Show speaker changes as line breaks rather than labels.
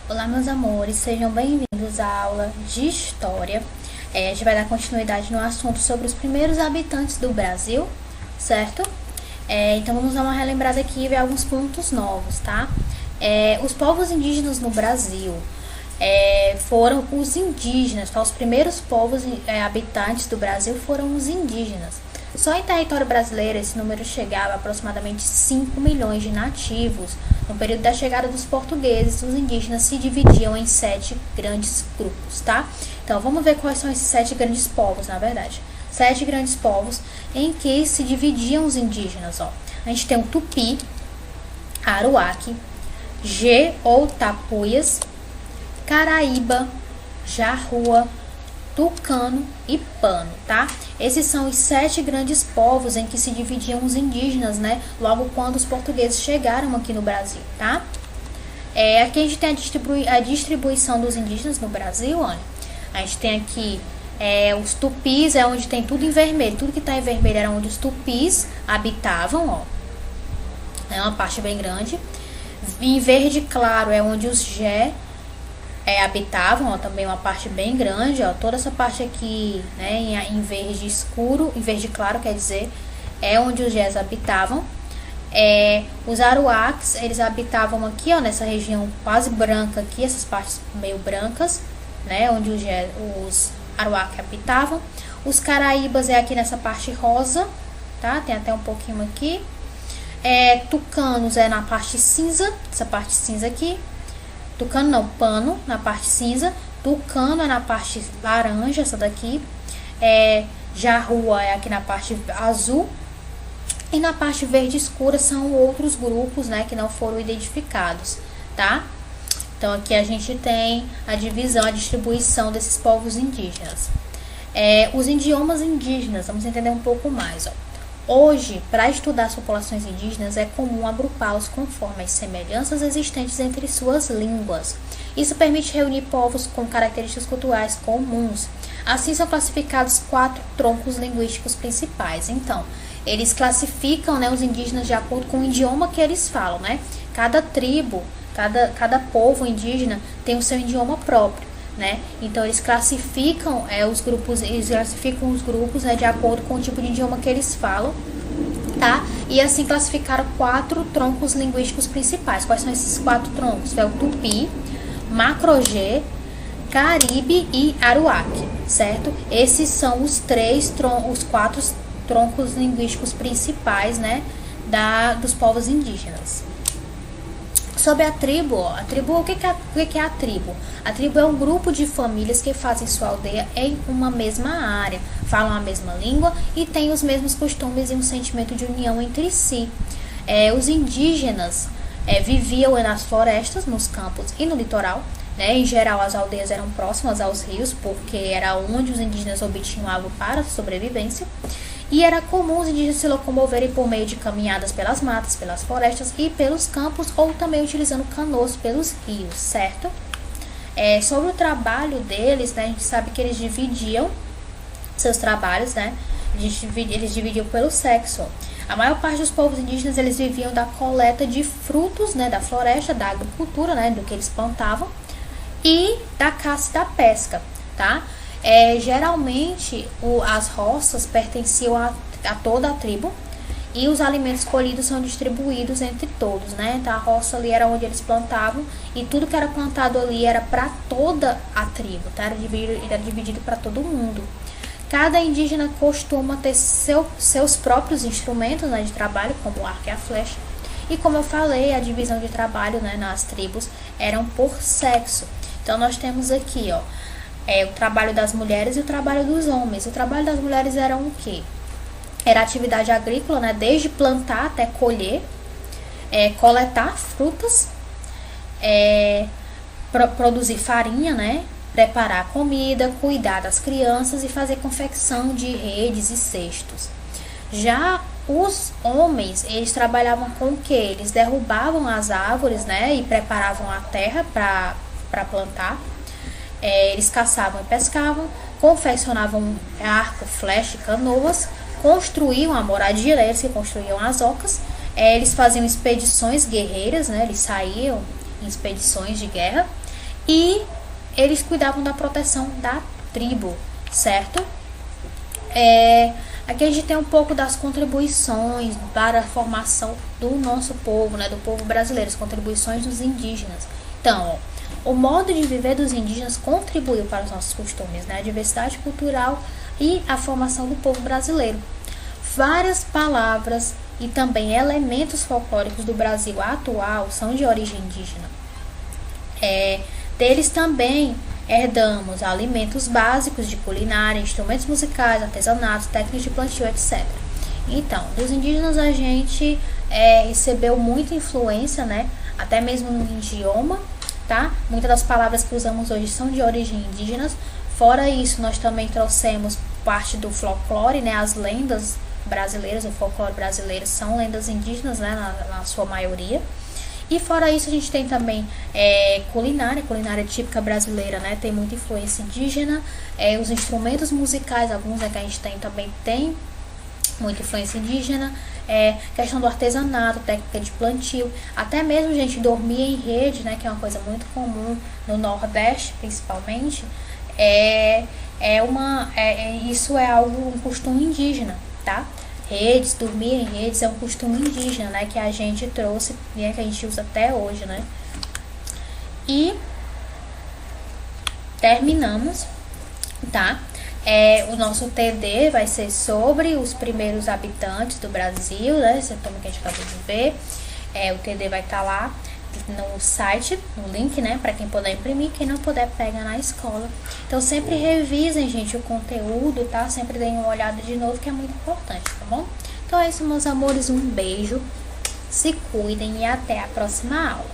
Olá, meus amores, sejam bem-vindos à aula de História. A gente vai dar continuidade no assunto sobre os primeiros habitantes do Brasil, certo? Então vamos dar uma relembrada aqui e ver alguns pontos novos, tá? Os povos indígenas no Brasil foram os indígenas, tá? Os primeiros povos habitantes do Brasil foram os indígenas. Só em território brasileiro esse número chegava a aproximadamente 5 milhões de nativos. No período da chegada dos portugueses, os indígenas se dividiam em 7 grandes grupos, tá? Então vamos ver quais são esses 7 grandes povos, na verdade. 7 grandes povos em que se dividiam os indígenas, ó. A gente tem o Tupi, Aruaque, G ou Tapuias, Caraíba, Jarrua, Tucano e Pano, tá? Esses são os 7 grandes povos em que se dividiam os indígenas, né? Logo quando os portugueses chegaram aqui no Brasil, tá? Aqui a gente tem a distribuição dos indígenas no Brasil, olha. A gente tem aqui os tupis, é onde tem tudo em vermelho. Tudo que tá em vermelho era onde os tupis habitavam, ó. É uma parte bem grande. Em verde claro é onde os Gé habitavam, ó, também uma parte bem grande, ó, toda essa parte aqui, né, em verde escuro, em verde claro, quer dizer, é onde os Gés habitavam. Os Aruaques, eles habitavam aqui, ó, nessa região quase branca aqui, essas partes meio brancas, né, onde os Aruaques habitavam. Os Caraíbas é aqui nessa parte rosa, tá, tem até um pouquinho aqui. Tucanos é na parte cinza, essa parte cinza aqui. Tucano não, Pano na parte cinza, Tucano é na parte laranja, essa daqui, Jarrua é aqui na parte azul, e na parte verde escura são outros grupos, né, que não foram identificados, tá? Então aqui a gente tem a divisão, a distribuição desses povos indígenas. Os idiomas indígenas, vamos entender um pouco mais, ó. Hoje, para estudar as populações indígenas, é comum agrupá-los conforme as semelhanças existentes entre suas línguas. Isso permite reunir povos com características culturais comuns. Assim, são classificados 4 troncos linguísticos principais. Então, eles classificam, né, os indígenas de acordo com o idioma que eles falam, né? Cada tribo, cada povo indígena tem o seu idioma próprio, né? Então eles classificam os grupos, né, de acordo com o tipo de idioma que eles falam, tá? E assim classificaram 4 troncos linguísticos principais. Quais são esses 4 troncos? É o Tupi, Macro-Gê, Caribe e Aruaque, certo? Esses são os 4 troncos linguísticos principais, né, dos povos indígenas. Sobre a tribo, ó, o que é a tribo? A tribo é um grupo de famílias que fazem sua aldeia em uma mesma área, falam a mesma língua e têm os mesmos costumes e um sentimento de união entre si. Os indígenas viviam nas florestas, nos campos e no litoral, né? Em geral, as aldeias eram próximas aos rios, porque era onde os indígenas obtinham água para a sobrevivência. E era comum os indígenas se locomoverem por meio de caminhadas pelas matas, pelas florestas e pelos campos, ou também utilizando canoas pelos rios, certo? Sobre o trabalho deles, né, a gente sabe que eles dividiam seus trabalhos, né? Eles dividiam pelo sexo. A maior parte dos povos indígenas, eles viviam da coleta de frutos, né, da floresta, da agricultura, né, do que eles plantavam, e da caça e da pesca, tá? Geralmente as roças pertenciam a toda a tribo e os alimentos colhidos são distribuídos entre todos, né? Então a roça ali era onde eles plantavam e tudo que era plantado ali era para toda a tribo, tá? Era dividido para todo mundo. Cada indígena costuma ter seus próprios instrumentos, né, de trabalho, como o arco e a flecha. E como eu falei, a divisão de trabalho, né, nas tribos eram por sexo. Então nós temos aqui, ó, o trabalho das mulheres e o trabalho dos homens. O trabalho das mulheres era o quê? Era atividade agrícola, né? Desde plantar até colher, coletar frutas, produzir farinha, né? Preparar comida, cuidar das crianças e fazer confecção de redes e cestos. Já os homens, eles trabalhavam com o quê? Eles derrubavam as árvores, né? E preparavam a terra para plantar. Eles caçavam e pescavam, confeccionavam arco, flecha e canoas, construíam a moradia, né? Eles que construíam as ocas, eles faziam expedições guerreiras, né? Eles saíam em expedições de guerra, e eles cuidavam da proteção da tribo, certo? Aqui a gente tem um pouco das contribuições para a formação do nosso povo, né, do povo brasileiro, as contribuições dos indígenas. Então, ó, o modo de viver dos indígenas contribuiu para os nossos costumes, né, a diversidade cultural e a formação do povo brasileiro. Várias palavras e também elementos folclóricos do Brasil atual são de origem indígena. Deles também herdamos alimentos básicos de culinária, instrumentos musicais, artesanatos, técnicas de plantio, etc. Então, dos indígenas a gente recebeu muita influência, né? Até mesmo no idioma, tá? Muitas das palavras que usamos hoje são de origem indígenas. Fora isso, nós também trouxemos parte do folclore, né? As lendas brasileiras, o folclore brasileiro são lendas indígenas, né? Na sua maioria. E fora isso, a gente tem também culinária típica brasileira, né? Tem muita influência indígena. Os instrumentos musicais, alguns que a gente tem também tem muita influência indígena. Questão do artesanato, técnica de plantio. Até mesmo, gente, dormir em rede, né? Que é uma coisa muito comum no Nordeste, principalmente. Isso é um costume indígena, tá? Dormir em redes é um costume indígena, né, que a gente trouxe, né, que a gente usa até hoje, né. E terminamos, tá? O nosso TD vai ser sobre os primeiros habitantes do Brasil, né, esse tema que a gente acabou de ver. O TD vai estar lá no site, no link, né, para quem puder imprimir, quem não puder pega na escola. Então sempre revisem, gente, o conteúdo, tá? Sempre deem uma olhada de novo, que é muito importante, tá bom? Então é isso, meus amores, um beijo, se cuidem e até a próxima aula.